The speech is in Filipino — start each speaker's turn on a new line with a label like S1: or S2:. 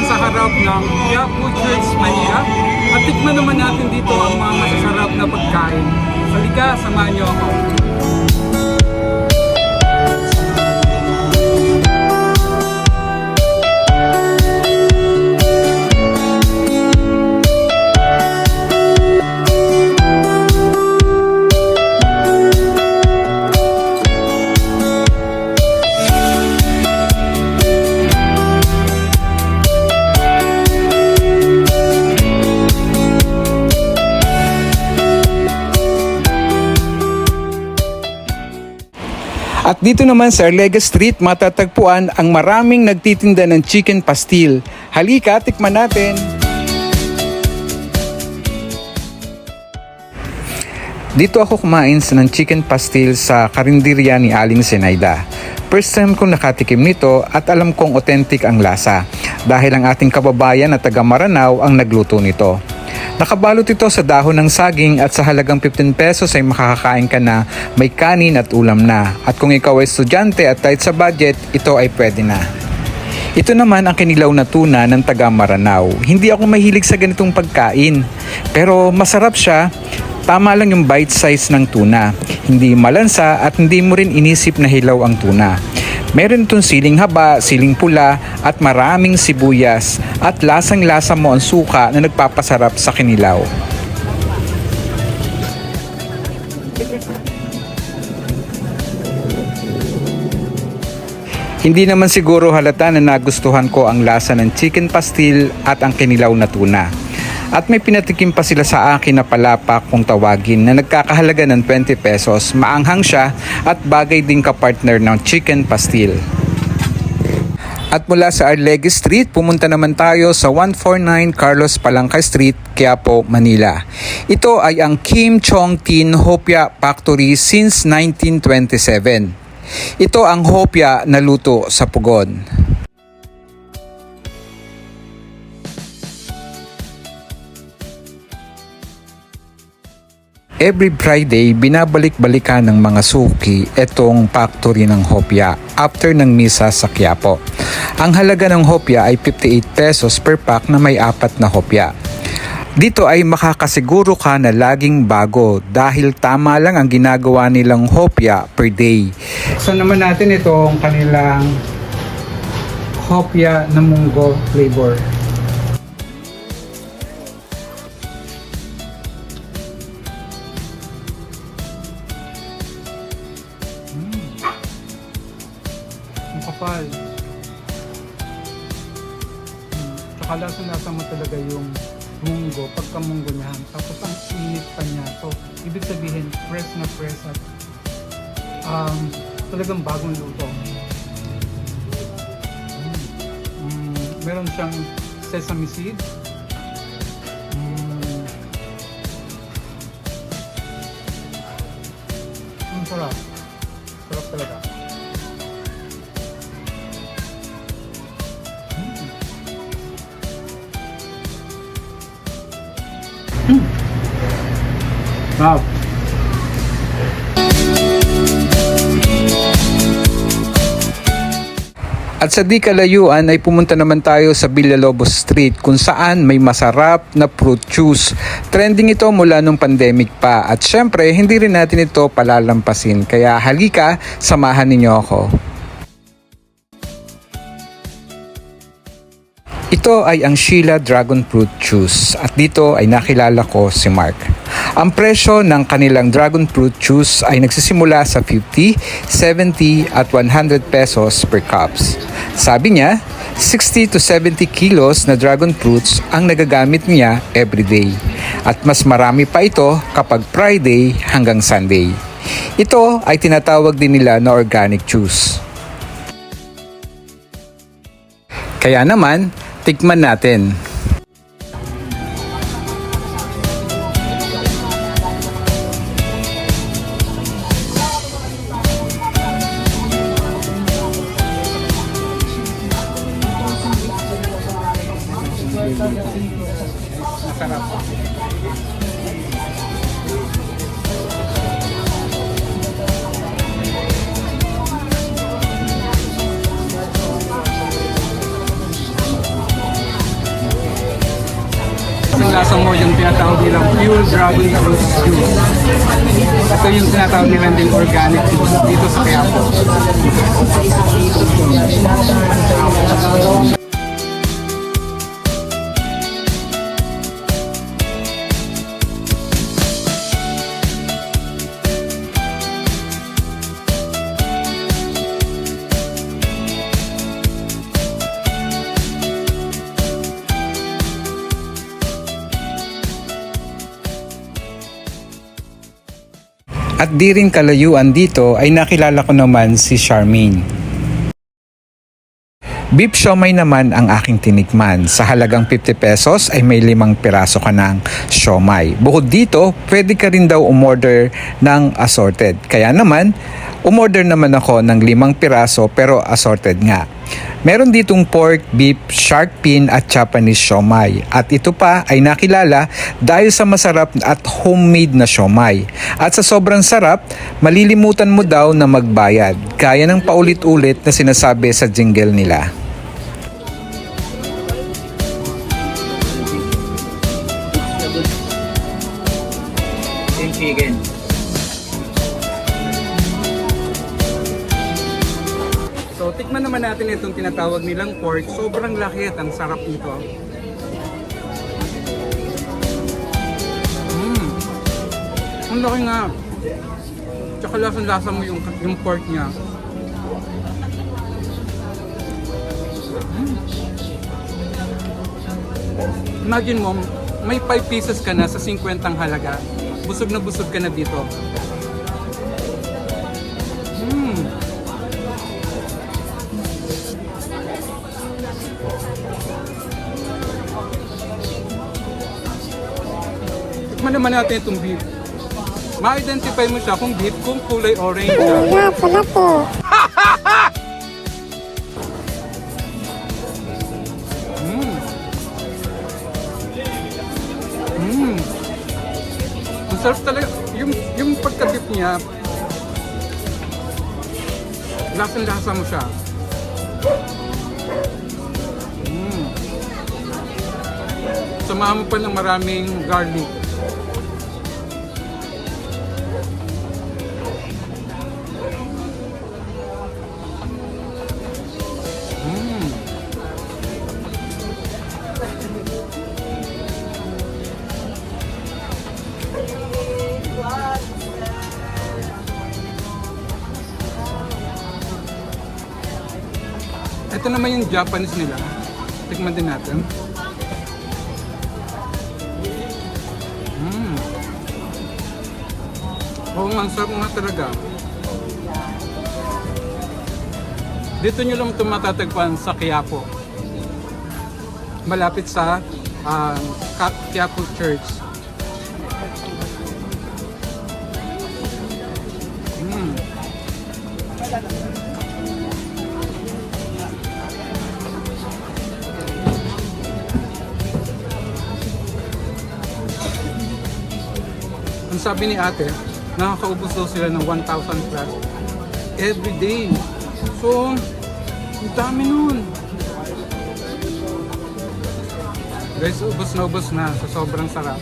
S1: sa harap ng Quiapo Church, Manila. At tikman naman natin dito ang mga masasarap na pagkain. Halika, samahan niyo ako. At dito naman sa Arlega Street, matatagpuan ang maraming nagtitinda ng chicken pastil. Halika, tikman natin! Dito ako kumain ng chicken pastil sa karinderya ni Aling Zenaida. First time kong nakatikim nito at alam kong authentic ang lasa dahil ang ating kababayan na taga Maranao ang nagluto nito. Nakabalot ito sa dahon ng saging at sa halagang 15 pesos ay makakakain ka na may kanin at ulam na. At kung ikaw ay estudyante at tight sa budget, ito ay pwede na. Ito naman ang kinilaw na tuna ng taga Maranao. Hindi ako mahilig sa ganitong pagkain, pero masarap siya. Tama lang yung bite size ng tuna. Hindi malansa at hindi mo rin inisip na hilaw ang tuna. Meron itong siling haba, siling pula at maraming sibuyas at lasang-lasa mo ang suka na nagpapasarap sa kinilaw. Hindi naman siguro halata na nagustuhan ko ang lasa ng chicken pastil at ang kinilaw na tuna. At may pinatikim pa sila sa akin na palapa kung tawagin na nagkakahalaga ng 20 pesos. Maanghang siya at bagay din ka-partner ng chicken pastil. At mula sa Arlega Street, pumunta naman tayo sa 149 Carlos Palangka Street, Quiapo, Manila. Ito ay ang Kim Chong Tin Hopia Factory since 1927. Ito ang hopia na luto sa pugon. Every Friday, binabalik-balikan ng mga suki itong factory ng hopya after ng misa sa Quiapo. Ang halaga ng hopya ay 58 pesos per pack na may 4 na hopya. Dito ay makakasiguro ka na laging bago dahil tama lang ang ginagawa nilang hopya per day. So naman natin itong kanilang hopya na munggo flavor. Kapal. Tsaka lasa-lasa mo talaga yung munggo, pagka-munggo niya. Tapos ang init pa niya. So, ibig sabihin, fresh na fresh at talagang bagong luto. Meron siyang sesame seed. Ang sarap. Sarap talaga. Wow. At sa di kalayuan ay pumunta naman tayo sa Villalobos Street kung saan may masarap na fruit juice. Trending ito mula nung pandemic pa at syempre hindi rin natin ito palalampasin. Kaya halika, samahan ninyo ako. Ito ay ang Sheila Dragon Fruit Juice at dito ay nakilala ko si Mark. Ang presyo ng kanilang Dragon Fruit Juice ay nagsisimula sa 50, 70 at 100 pesos per cups. Sabi niya, 60 to 70 kilos na dragon fruits ang nagagamit niya everyday. At mas marami pa ito kapag Friday hanggang Sunday. Ito ay tinatawag din nila na organic juice. Kaya naman, tikman natin. Masarap.
S2: tinatawag nilang pure dragon fruit juice. Ito yung tinatawag nilang din organic juice dito sa Quiapo.
S1: At di rin kalayuan dito ay nakilala ko naman si Charmaine. Beef siomai naman ang aking tinikman. Sa halagang 50 pesos ay may 5 piraso ka ng siomai. Bukod dito, pwede ka rin daw umorder ng assorted. Kaya naman, umorder naman ako ng 5 piraso pero assorted nga. Meron ditong pork, beef, shark fin at Japanese siomai. At ito pa ay nakilala dahil sa masarap at homemade na siomai. At sa sobrang sarap, malilimutan mo daw na magbayad. Kaya ng paulit-ulit na sinasabi sa jingle nila.
S2: Chicken. So, tikman naman natin itong tinatawag nilang pork. Sobrang laki at ang sarap nito. Ang laki nga. Tsaka lasang-lasa mo yung pork niya. Imagine mo, may 5 pieces ka na sa 50 halaga. Busog ka na dito. Tikman naman natin itong beef. Ma-identify mo siya kung beef, kung kulay orange siya.
S3: Nga pala po.
S2: Ang sarap talaga. Yung pagka-beef niya, lasang-lasa mo siya. Samahan mo pa ng maraming garlic. Ito naman yung Japanese nila. Tikman din natin. Oo nga, ang sarap nga talaga. Dito nyo lang ito matatagpuan sa Quiapo. Malapit sa Quiapo Church. Ang sabi ni ate, nakakaubos daw sila ng 1,000 plus every day. So, ang dami nun. Guys, ubos na sa sobrang sarap.